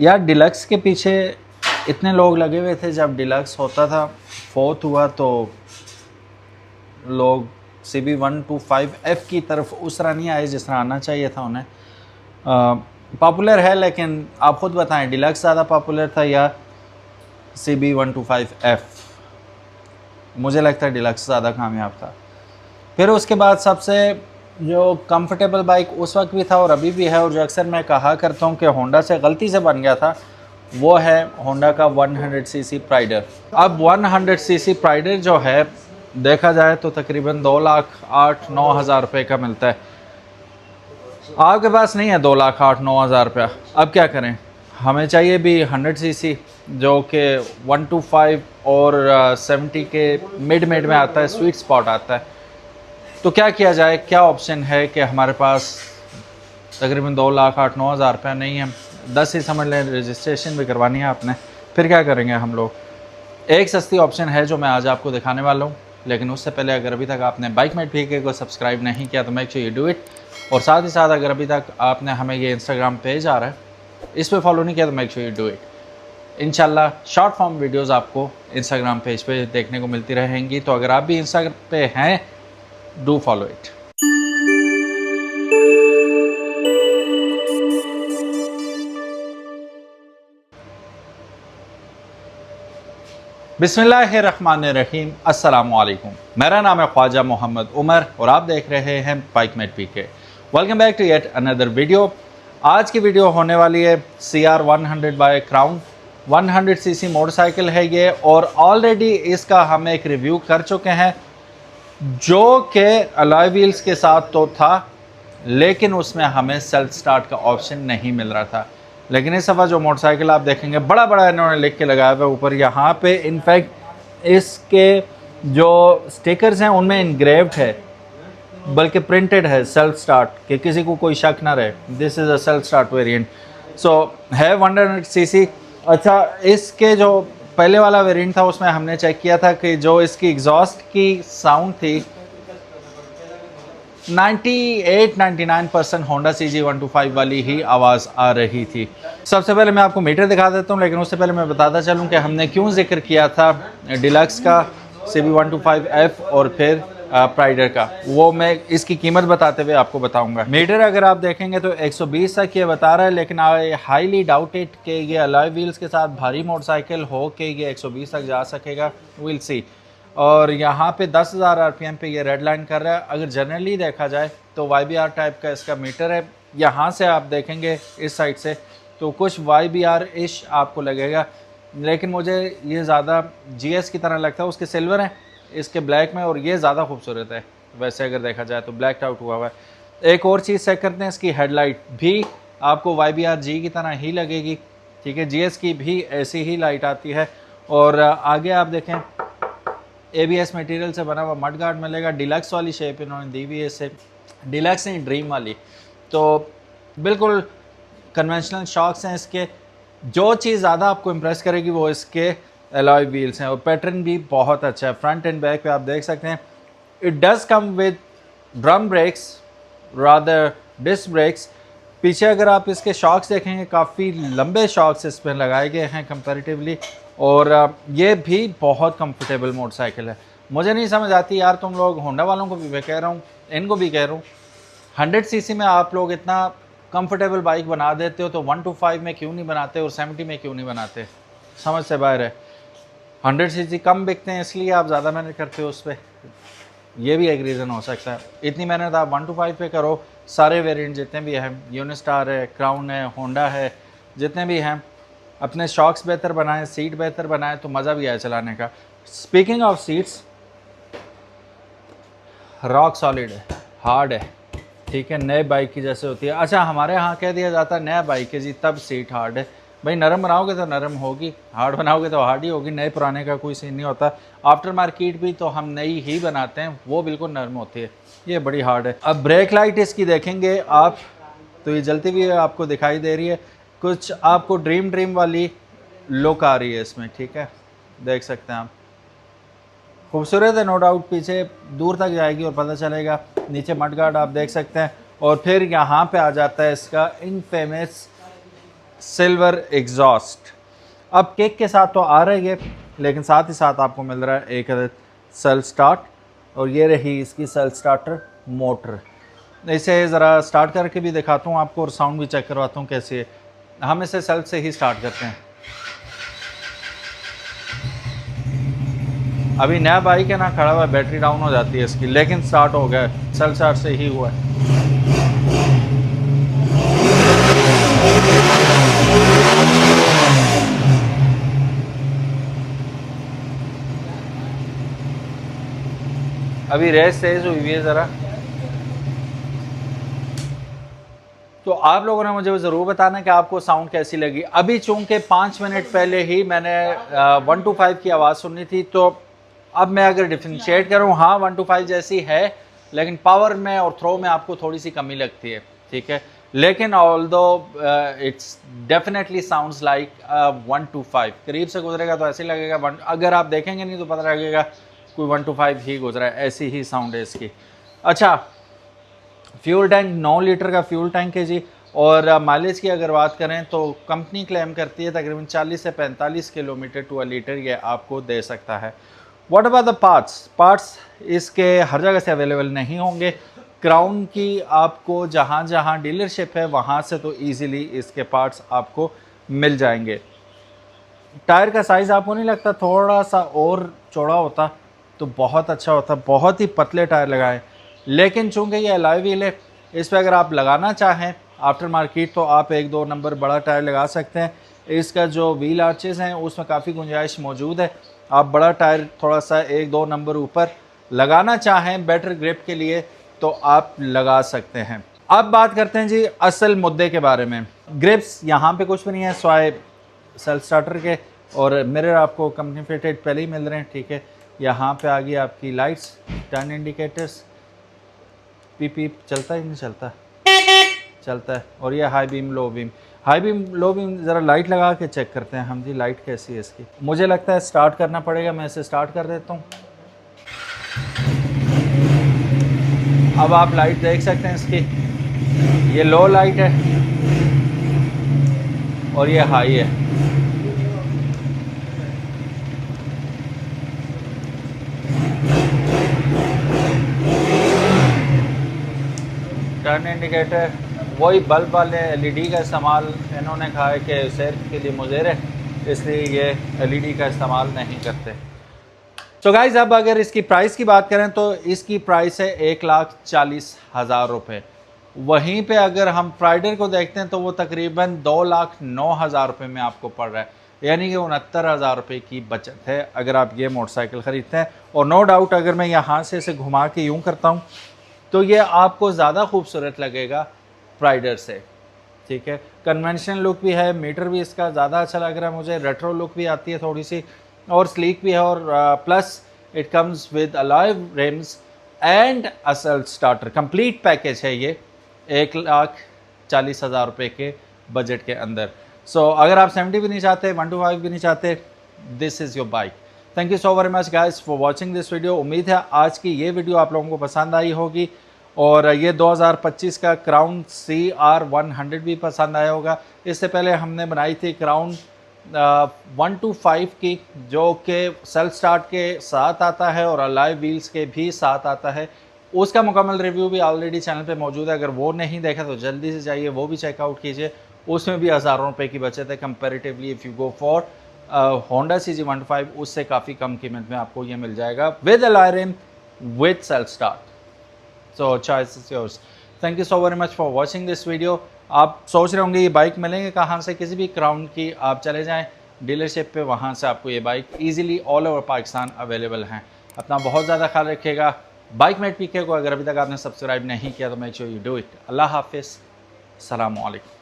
यार डिलक्स के पीछे इतने लोग लगे हुए थे, जब डिलक्स होता था 4th हुआ तो लोग CB125F की तरफ उस तरह नहीं आए जिस तरह आना चाहिए था उन्हें। पॉपुलर है, लेकिन आप ख़ुद बताएं डिलक्स ज़्यादा पॉपुलर था या CB125F? मुझे लगता है डिलक्स ज़्यादा कामयाब था। फिर उसके बाद सबसे जो कंफर्टेबल बाइक उस वक्त भी था और अभी भी है, और जो अक्सर मैं कहा करता हूँ कि होंडा से गलती से बन गया था, वो है होंडा का 100cc प्राइडर। अब 100cc प्राइडर जो है देखा जाए तो तकरीबन 2,08,9,000 रुपये का मिलता है। आपके पास नहीं है 2,08,9,000 रुपया, अब क्या करें? हमें चाहिए भी 100cc जो कि 125 और 70 के मिड में आता है, स्वीट स्पॉट आता है। तो क्या किया जाए? क्या ऑप्शन है कि हमारे पास तकरीबन 2,08,9,000 रुपया नहीं है, 10 ही समझ लें, रजिस्ट्रेशन भी करवानी है आपने, फिर क्या करेंगे हम लोग? एक सस्ती ऑप्शन है जो मैं आज आपको दिखाने वाला हूँ, लेकिन उससे पहले अगर अभी तक आपने बाइकमेट पीके को सब्सक्राइब नहीं किया तो make sure you do it, और साथ ही साथ अगर अभी तक आपने हमें ये इंस्टाग्राम पेज आ रहा है इस पर फॉलो नहीं किया तो make sure you do it. इंशाल्लाह शॉर्ट फॉर्म वीडियोज़ आपको इंस्टाग्राम पेज पे देखने को मिलती रहेंगी, तो अगर आप भी इंस्टाग्राम पे हैं डू फॉलो इट। बिस्मिल्लाहिर्रहमानिर्रहीम, अस्सलामु अलैकुम। मेरा नाम है ख्वाजा मोहम्मद उमर और आप देख रहे हैं Bikemate PK. Welcome back to yet another video. आज की वीडियो होने वाली है CR100 bye crown. 100cc motorcycle है ये, और ऑलरेडी इसका हम एक रिव्यू कर चुके हैं जो कि अलॉय व्हील्स के साथ तो था, लेकिन उसमें हमें सेल्फ स्टार्ट का ऑप्शन नहीं मिल रहा था। लेकिन इस दफ़ा जो मोटरसाइकिल आप देखेंगे बड़ा बड़ा इन्होंने लिख के लगाया हुआ है ऊपर, यहाँ पे इनफैक्ट इसके जो स्टिकर्स हैं उनमें इनग्रेव्ड है, बल्कि प्रिंटेड है सेल्फ स्टार्ट, कि किसी को कोई शक ना रहे this is a self start variant. So है 100cc। अच्छा, इसके जो पहले वाला वेरिएंट था उसमें हमने चेक किया था कि जो इसकी एग्जॉस्ट की साउंड थी 98-99% होंडा CG125 वाली ही आवाज़ आ रही थी। सबसे पहले मैं आपको मीटर दिखा देता हूँ, लेकिन उससे पहले मैं बताता चलूँ कि हमने क्यों जिक्र किया था डिलक्स का, CB125F और फिर प्राइडर का, वो मैं इसकी कीमत बताते हुए आपको बताऊंगा। मीटर अगर आप देखेंगे तो 120 तक ये बता रहा है, लेकिन आई हाईली डाउटेड कि ये अलॉय व्हील्स के साथ भारी मोटरसाइकिल हो के ये 120 तक जा सकेगा, विल सी। और यहाँ पे 10,000 RPM पे ये रेड लाइन कर रहा है। अगर जनरली देखा जाए तो YBR टाइप का इसका मीटर है। यहाँ से आप देखेंगे इस साइड से तो कुछ YBR इश आपको लगेगा, लेकिन मुझे ये ज़्यादा GS की तरह लगता है। उसके सिल्वर है, इसके ब्लैक में, और ये ज़्यादा खूबसूरत है वैसे अगर देखा जाए तो, ब्लैक आउट हुआ हुआ है। एक और चीज़ चेक करते हैं, इसकी हेडलाइट भी आपको YBR G की तरह ही लगेगी, ठीक है। GS की भी ऐसी ही लाइट आती है। और आगे आप देखें ABS मटेरियल से बना हुआ मड गार्ड मिलेगा। डिलक्स वाली शेप इन्होंने दी हुई है इसे, डिलक्स नहीं ड्रीम वाली, तो बिल्कुल कन्वेंशनल शॉक्स हैं इसके। जो चीज़ ज़्यादा आपको इम्प्रेस करेगी वो इसके अलॉय व्हील्स हैं, और पैटर्न भी बहुत अच्छा है। फ्रंट एंड बैक पे आप देख सकते हैं it does come with drum brakes rather disc brakes. पीछे अगर आप इसके शॉक्स देखेंगे काफ़ी लंबे शॉक्स इस पर लगाए गए हैं कंपैरेटिवली, और ये भी बहुत कंफर्टेबल मोटरसाइकिल है। मुझे नहीं समझ आती यार, तुम लोग होंडा वालों को भी मैं कह रहा हूँ, इनको भी कह रहा हूँ, 100cc में आप लोग इतना कंफर्टेबल बाइक बना देते हो तो 125 में क्यों नहीं बनाते और 70 में क्यों नहीं बनाते? समझ से बाहर है। 100cc कम बिकते हैं इसलिए आप ज़्यादा मेहनत करते हो उस पर, ये भी एक रीज़न हो सकता है। इतनी मेहनत आप 125 पे करो, सारे वेरिएंट जितने भी हैं, यूनिस्टार है, क्राउन है, होंडा है, जितने भी हैं, अपने शॉक्स बेहतर बनाएं, सीट बेहतर बनाएं तो मज़ा भी आए चलाने का। Speaking of seats, rock solid है, हार्ड है, ठीक है, नए बाइक की जैसे होती है। अच्छा, हमारे यहाँ कह दिया जाता है नया बाइक है जी तब सीट हार्ड है। भाई नरम बनाओगे तो नरम होगी, हार्ड बनाओगे तो हार्ड ही होगी। नए पुराने का कोई सीन नहीं होता। आफ्टर मार्केट भी तो हम नई ही बनाते हैं, वो बिल्कुल नरम होती है, ये बड़ी हार्ड है। अब ब्रेक लाइट इसकी देखेंगे आप तो ये जलती हुई आपको दिखाई दे रही है, कुछ आपको ड्रीम वाली लुक आ रही है इसमें, ठीक है, देख सकते हैं आप। खूबसूरत है नो डाउट, पीछे दूर तक जाएगी और पता चलेगा। नीचे मड गार्ड आप देख सकते हैं, और फिर यहाँ पे आ जाता है इसका इनफेमस सिल्वर एग्जॉस्ट। अब किक के साथ तो आ रही है, लेकिन साथ ही साथ आपको मिल रहा है एक सेल्फ स्टार्ट, और ये रही इसकी सेल्फ स्टार्टर मोटर। इसे ज़रा स्टार्ट करके भी दिखाता हूँ आपको और साउंड भी चेक करवाता हूँ कैसे है। हम इसे सेल्फ से ही स्टार्ट करते हैं। अभी नया बाइक है ना, खड़ा हुआ, बैटरी डाउन हो जाती है इसकी, लेकिन स्टार्ट हो गया है, सेल्फ स्टार्ट से ही हुआ है। अभी रेस तेज हुई है ज़रा। तो आप लोगों ने मुझे ज़रूर बताना कि आपको साउंड कैसी लगी। अभी चूंकि 5 मिनट पहले ही मैंने 125 की आवाज़ सुनी थी, तो अब मैं अगर डिफ्रेंशिएट करूँ, हाँ 125 जैसी है, लेकिन पावर में और थ्रो में आपको थोड़ी सी कमी लगती है, ठीक है। लेकिन although it's definitely sounds like 125। करीब से गुजरेगा तो ऐसे लगेगा अगर आप देखेंगे नहीं तो पता लगेगा कोई 125 ही गुजरा है, ऐसी ही साउंड है इसकी। अच्छा, फ्यूल टैंक 9 लीटर का फ्यूल टैंक है जी। और माइलेज की अगर बात करें तो कंपनी क्लेम करती है तकरीबन 40 से 45 किलोमीटर टू अ लीटर ये आपको दे सकता है। व्हाट अबाउट द पार्ट्स इसके हर जगह से अवेलेबल नहीं होंगे। क्राउन की आपको जहाँ जहाँ डीलरशिप है वहाँ से तो ईज़िली इसके पार्ट्स आपको मिल जाएंगे। टायर का साइज़ आपको नहीं लगता थोड़ा सा और चौड़ा होता तो बहुत अच्छा होता? बहुत ही पतले टायर लगाए, लेकिन चूंकि ये अलॉय व्हील है, इस पर अगर आप लगाना चाहें आफ्टर मार्केट तो आप 1-2 नंबर बड़ा टायर लगा सकते हैं। इसका जो व्हील आर्चेस हैं उसमें काफ़ी गुंजाइश मौजूद है। आप बड़ा टायर थोड़ा सा 1-2 नंबर ऊपर लगाना चाहें बेटर ग्रिप के लिए तो आप लगा सकते हैं। अब बात करते हैं जी असल मुद्दे के बारे में। ग्रिप्स यहाँ पे कुछ भी नहीं है स्वाय सेल्फ स्टार्टर के, और मिरर आपको कंपनी फिटेड पहले ही मिल रहे हैं, ठीक है। यहाँ पे आ गई आपकी लाइट्स, टर्न इंडिकेटर्स, पीप पीप चलता है नहीं चलता? चलता है। और ये high beam low beam, high beam low beam ज़रा लाइट लगा के चेक करते हैं हम जी, लाइट कैसी है इसकी। मुझे लगता है स्टार्ट करना पड़ेगा, मैं इसे स्टार्ट कर देता हूँ। अब आप लाइट देख सकते हैं इसकी, ये लो लाइट है और ये हाई है। टर्न इंडिकेटर वही बल्ब वाले एलईडी का इस्तेमाल इन्होंने कहा है कि सैर के लिए मुज़र है, इसलिए ये एलईडी का इस्तेमाल नहीं करते। तो गाइज़ अब अगर इसकी प्राइस की बात करें तो इसकी प्राइस है 1,40,000 रुपये। वहीं पे अगर हम प्राइडर को देखते हैं तो वो तकरीबन 2,09,000 रुपये में आपको पड़ रहा है, यानी कि 69,000 रुपये की बचत है अगर आप ये मोटरसाइकिल ख़रीदते हैं। और नो डाउट अगर मैं यहाँ से इसे घुमा के यूँ करता हूँ तो ये आपको ज़्यादा खूबसूरत लगेगा प्राइडर से, ठीक है। कन्वेंशनल लुक भी है, मीटर भी इसका ज़्यादा अच्छा लग रहा है मुझे, रेट्रो लुक भी आती है थोड़ी सी, और स्लीक भी है, और plus it comes with alloy RIMS and a self starter. Complete package है ये 1,40,000 रुपये के बजट के अंदर। सो अगर आप 70 भी नहीं चाहते, 125 भी नहीं चाहते, this is your bike. Thank you so very much guys for watching this video. उम्मीद है आज की ये वीडियो आप लोगों को पसंद आई होगी, और ये 2025 का क्राउन CR100 भी पसंद आया होगा। इससे पहले हमने बनाई थी क्राउन 125 की, जो कि सेल्फ स्टार्ट के साथ आता है और अलॉय व्हील्स के भी साथ आता है। उसका मुकम्मल रिव्यू भी ऑलरेडी चैनल पे मौजूद है, अगर वो नहीं देखा तो जल्दी से जाइए वो भी चेकआउट कीजिए। उसमें भी हज़ारों रुपए की बचत है comparatively if you go for Honda CG125, उससे काफ़ी कम कीमत में आपको ये मिल जाएगा with alloy rim with self start. So choice is yours. Thank you so very much for watching this video. आप सोच रहे होंगे ये बाइक मिलेंगे कहाँ से, किसी भी क्राउन की आप चले जाएं डीलरशिप पे, वहाँ से आपको ये bike easily all over Pakistan available हैं। अपना बहुत ज़्यादा ख्याल रखिएगा। बाइकमेट PK को अगर अभी तक आपने सब्सक्राइब नहीं किया तो make sure you do it. अल्लाह हाफिज़, अस्सलामु अलैकुम।